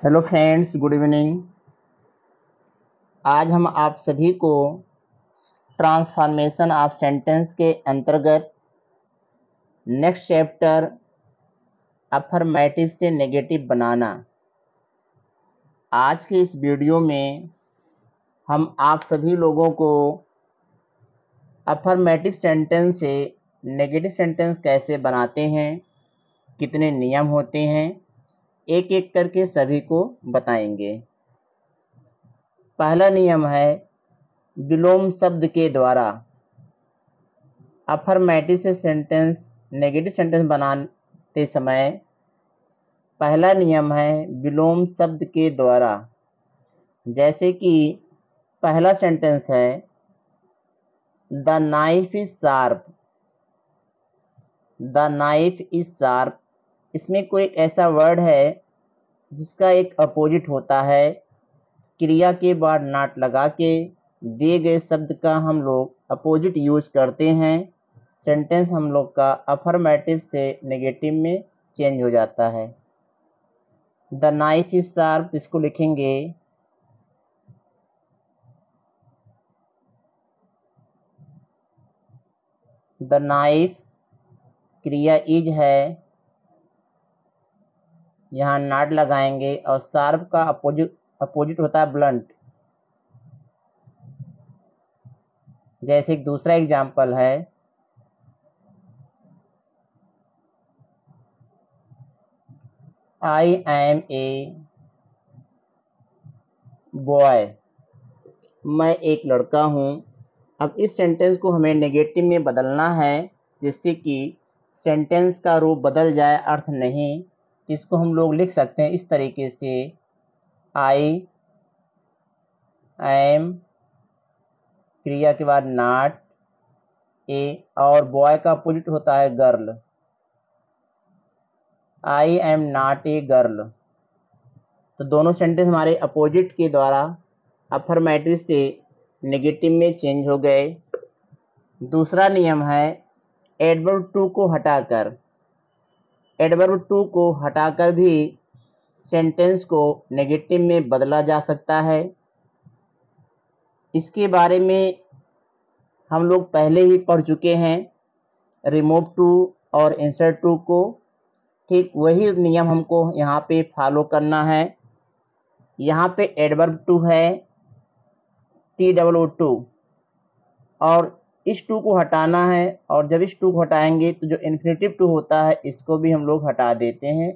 Hello friends, good evening. आज हम आप सभी को ट्रांसफॉर्मेशन ऑफ सेंटेंस के अंतर्गत नेक्स्ट चैप्टर अफर्मेटिव से नेगेटिव बनाना। आज के इस वीडियो में हम आप सभी लोगों को अफर्मेटिव सेंटेंस से नेगेटिव सेंटेंस कैसे बनाते हैं, कितने नियम होते हैं, एक एक करके सभी को बताएंगे। पहला नियम है विलोम शब्द के द्वारा। अफर्मेटिव से सेंटेंस नेगेटिव सेंटेंस बनाते समय पहला नियम है विलोम शब्द के द्वारा। जैसे कि पहला सेंटेंस है the knife is sharp. The knife is sharp, इसमें कोई ऐसा वर्ड है जिसका एक अपोजिट होता है। क्रिया के बाद नॉट लगा के दिए गए शब्द का हम लोग अपोजिट यूज करते हैं, सेंटेंस हम लोग का अफर्मेटिव से नेगेटिव में चेंज हो जाता है। द नाइफ इज शार्प, इसको लिखेंगे द नाइफ, क्रिया इज है, यहाँ नॉट लगाएंगे और शार्प का अपोजिट होता है ब्लंट। जैसे एक दूसरा एग्जाम्पल है आई एम ए बॉय, मैं एक लड़का हूँ। अब इस सेंटेंस को हमें नेगेटिव में बदलना है जिससे कि सेंटेंस का रूप बदल जाए, अर्थ नहीं। इसको हम लोग लिख सकते हैं इस तरीके से आई एम, क्रिया के बाद नॉट ए, और बॉय का अपोजिट होता है girl. I am not a girl. तो दोनों सेंटेंस हमारे अपोजिट के द्वारा अफर्मेटिव से नेगेटिव में चेंज हो गए। दूसरा नियम है एडवर्ब टू को हटाकर। एडवर्ब टू को हटाकर भी सेंटेंस को नेगेटिव में बदला जा सकता है। इसके बारे में हम लोग पहले ही पढ़ चुके हैं, रिमूव टू और इंसर्ट टू को। ठीक वही नियम हमको यहाँ पे फॉलो करना है। यहाँ पे एडवर्ब टू है TOO, और इस टू को हटाना है, और जब इस टू को हटाएंगे तो जो इन्फिनेटिव टू होता है इसको भी हम लोग हटा देते हैं।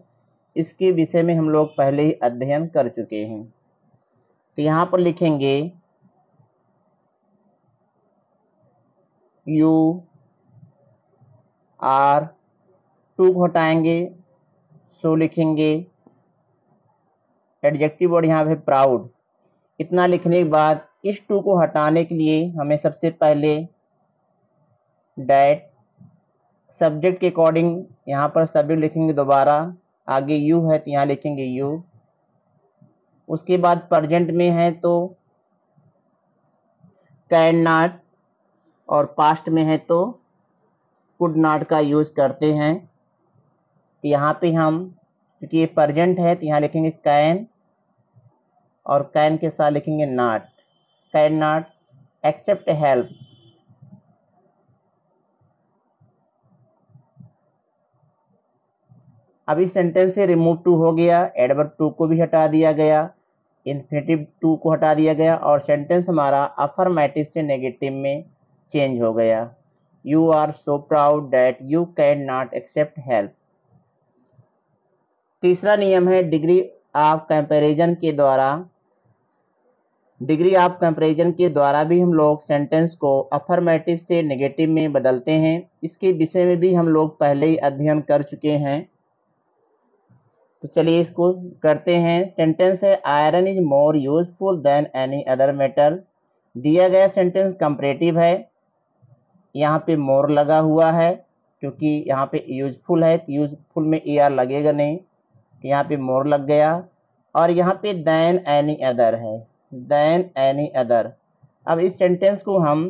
इसके विषय में हम लोग पहले ही अध्ययन कर चुके हैं। तो यहाँ पर लिखेंगे यू आर, टू को हटाएंगे सो लिखेंगे। एडजेक्टिव वर्ड यहाँ पे प्राउड। इतना लिखने के बाद इस टू को हटाने के लिए हमें सबसे पहले डैट, सब्जेक्ट के अकॉर्डिंग यहाँ पर सब्जेक्ट लिखेंगे दोबारा। आगे यू है तो यहाँ लिखेंगे यू। उसके बाद प्रेजेंट में है तो कैन नॉट, और पास्ट में है तो कुड नॉट का यूज करते हैं। तो यहाँ पे हम, क्योंकि ये प्रेजेंट है तो यहाँ लिखेंगे कैन, और कैन के साथ लिखेंगे not. Can not accept help. अब इस सेंटेंस से रिमूव टू हो गया, एडवर्ब टू को भी हटा दिया गया, इन्फिनेटिव टू को हटा दिया गया, और सेंटेंस हमारा अफर्मेटिव से नेगेटिव में चेंज हो गया। You are so proud that you can not accept help. तीसरा नियम है डिग्री ऑफ कंपैरिजन के द्वारा। डिग्री ऑफ कंपैरिजन के द्वारा भी हम लोग सेंटेंस को अफर्मेटिव से नेगेटिव में बदलते हैं। इसके विषय में भी हम लोग पहले ही अध्ययन कर चुके हैं। तो चलिए इसको करते हैं। सेंटेंस है iron is more useful than any other metal. दिया गया सेंटेंस कंपैरेटिव है, यहाँ पे मोर लगा हुआ है, क्योंकि यहाँ पे यूजफुल है तो यूजफुल में ER लगेगा नहीं, तो यहाँ पे मोर लग गया। और यहाँ पे देन एनी अदर है, देन एनी अदर। अब इस सेंटेंस को हम,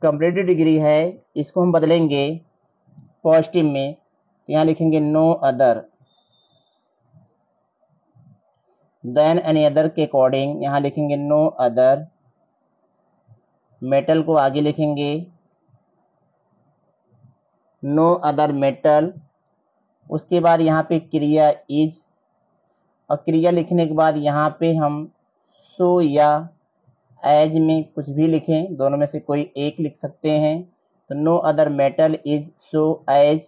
कंपैरेटिव डिग्री है, इसको हम बदलेंगे पॉजिटिव में, तो यहाँ लिखेंगे no other. Than any other के अकॉर्डिंग यहाँ लिखेंगे नो अदर, मेटल को आगे लिखेंगे नो अदर मेटल। उसके बाद यहाँ पे क्रिया इज, और क्रिया लिखने के बाद यहाँ पे हम सो या एज में कुछ भी लिखें, दोनों में से कोई एक लिख सकते हैं। तो no other metal is so as,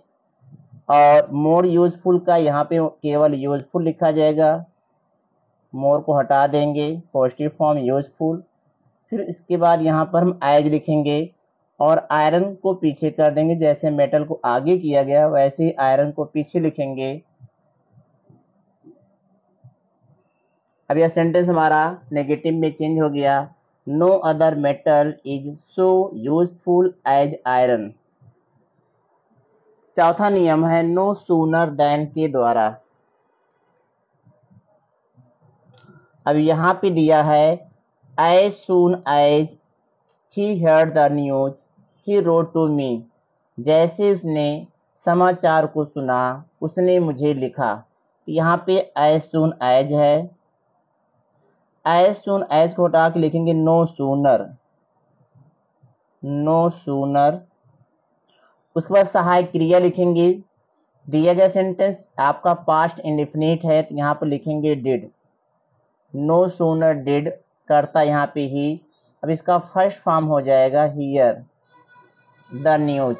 और मोर यूजफुल का यहाँ पे केवल यूजफुल लिखा जाएगा, मोर को हटा देंगे, पॉजिटिव फॉर्म यूजफुल। फिर इसके बाद यहाँ पर हम एज लिखेंगे और आयरन को पीछे कर देंगे, जैसे मेटल को आगे किया गया वैसे ही आयरन को पीछे लिखेंगे। अब यह सेंटेंस हमारा नेगेटिव में चेंज हो गया, no other metal is so useful as iron. चौथा नियम है नो सूनर देन के द्वारा। अब यहाँ पे दिया है as soon as he heard the news he wrote to me, जैसे उसने समाचार को सुना उसने मुझे लिखा। यहाँ पे एज सून एज है, एज सून एज को हटा के लिखेंगे नो सूनर, नो सूनर। उसके बाद सहायक क्रिया लिखेंगे, दिया गया सेंटेंस आपका पास्ट इंडेफिनिट है तो यहाँ पर लिखेंगे डिड, नो सूनर डिड करता यहाँ पे ही। अब इसका फर्स्ट फॉर्म हो जाएगा हियर द न्यूज।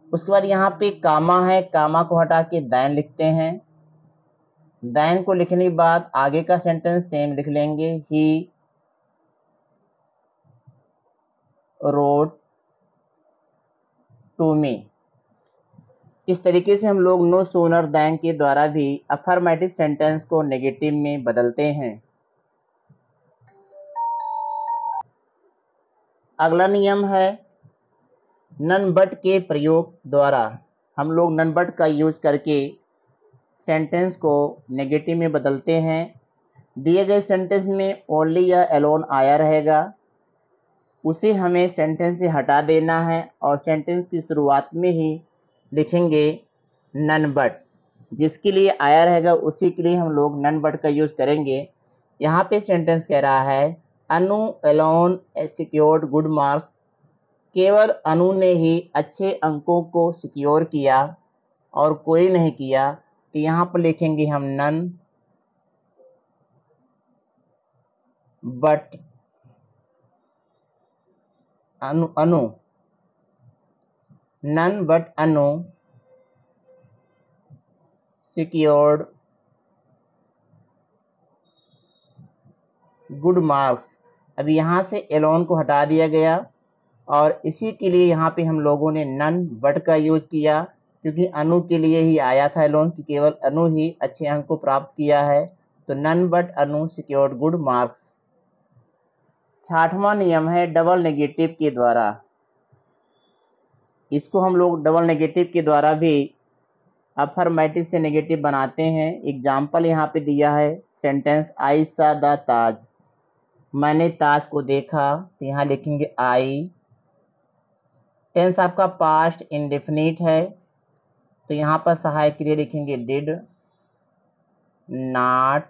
उसके बाद यहाँ पे कामा है, कामा को हटा के दैन लिखते हैं, दैन को लिखने के बाद आगे का सेंटेंस सेम लिख लेंगे, ही रोट टू मी। इस तरीके से हम लोग नो सूनर दैन के द्वारा भी अफर्मेटिव सेंटेंस को नेगेटिव में बदलते हैं। अगला नियम है नन बट के प्रयोग द्वारा। हम लोग नन बट का यूज करके सेंटेंस को नेगेटिव में बदलते हैं। दिए गए सेंटेंस में ओनली या एलोन आया रहेगा, उसे हमें सेंटेंस से हटा देना है और सेंटेंस की शुरुआत में ही लिखेंगे नन बट, जिसके लिए आया रहेगा उसी के लिए हम लोग नन बट का यूज करेंगे। यहाँ पे सेंटेंस कह रहा है अनु एलोन सिक्योर्ड गुड मार्क्स, केवल अनु ने ही अच्छे अंकों को सिक्योर किया और कोई नहीं किया। तो यहाँ पर लिखेंगे हम none but Anu, none but Anu secured good marks. अब यहाँ से एलोन को हटा दिया गया और इसी के लिए यहाँ पे हम लोगों ने नन बट का यूज किया, क्योंकि अनु के लिए ही आया था एलोन कि केवल अनु ही अच्छे अंक को प्राप्त किया है। तो none but Anu secured good marks. छठवां नियम है डबल नेगेटिव के द्वारा। इसको हम लोग डबल नेगेटिव के द्वारा भी अफर्मेटिव से नेगेटिव बनाते हैं। एग्जाम्पल यहाँ पे दिया है सेंटेंस आई सा द ताज, मैंने ताज को देखा, तो यहाँ लिखेंगे आई। टेंस आपका पास्ट इंडेफिनिट है तो यहाँ पर सहायक क्रिया लिखेंगे did not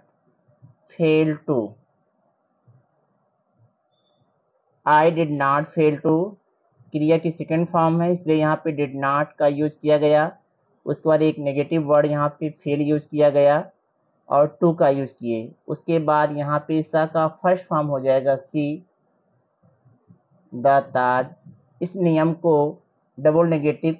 fail to, I did not fail to क्रिया की सेकंड फॉर्म है इसलिए यहाँ पे डिड नॉट का यूज किया गया। उसके बाद एक नेगेटिव वर्ड यहाँ पे फेल यूज किया गया और टू का यूज किए। उसके बाद यहाँ पे सा का फर्स्ट फॉर्म हो जाएगा सी द ताज। इस नियम को डबल नेगेटिव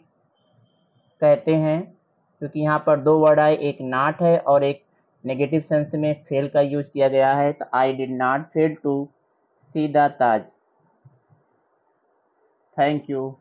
कहते हैं क्योंकि यहाँ पर दो वर्ड आए, एक नॉट है और एक नेगेटिव सेंस में फेल का यूज किया गया है। तो I did not fail to see the Taj. Thank you.